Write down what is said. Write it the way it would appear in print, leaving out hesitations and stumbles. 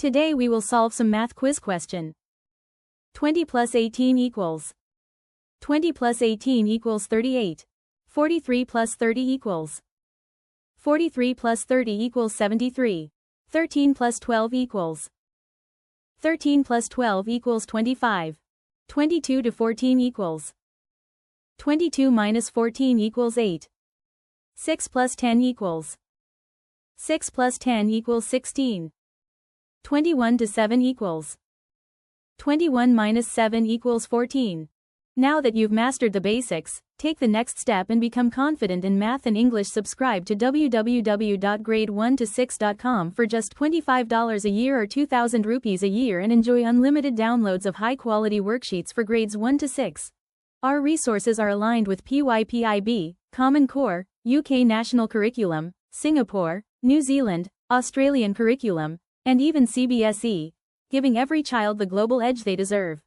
Today we will solve some math quiz question. 20 plus 18 equals 20 plus 18 equals 38. 43 plus 30 equals 43 plus 30 equals 73. 13 plus 12 equals 13 plus 12 equals 25. 22 to 14 equals 22 minus 14 equals 8. 6 plus 10 equals 6 plus 10 equals 16. 21 to 7 equals 21 minus 7 equals 14. Now that you've mastered the basics, take the next step and become confident in math and English. Subscribe to www.grade1to6.com for just $25 a year or 2,000 rupees a year and enjoy unlimited downloads of high-quality worksheets for grades 1 to 6. Our resources are aligned with PYP IB, Common Core, UK National Curriculum, Singapore, New Zealand, Australian Curriculum, and even CBSE, giving every child the global edge they deserve.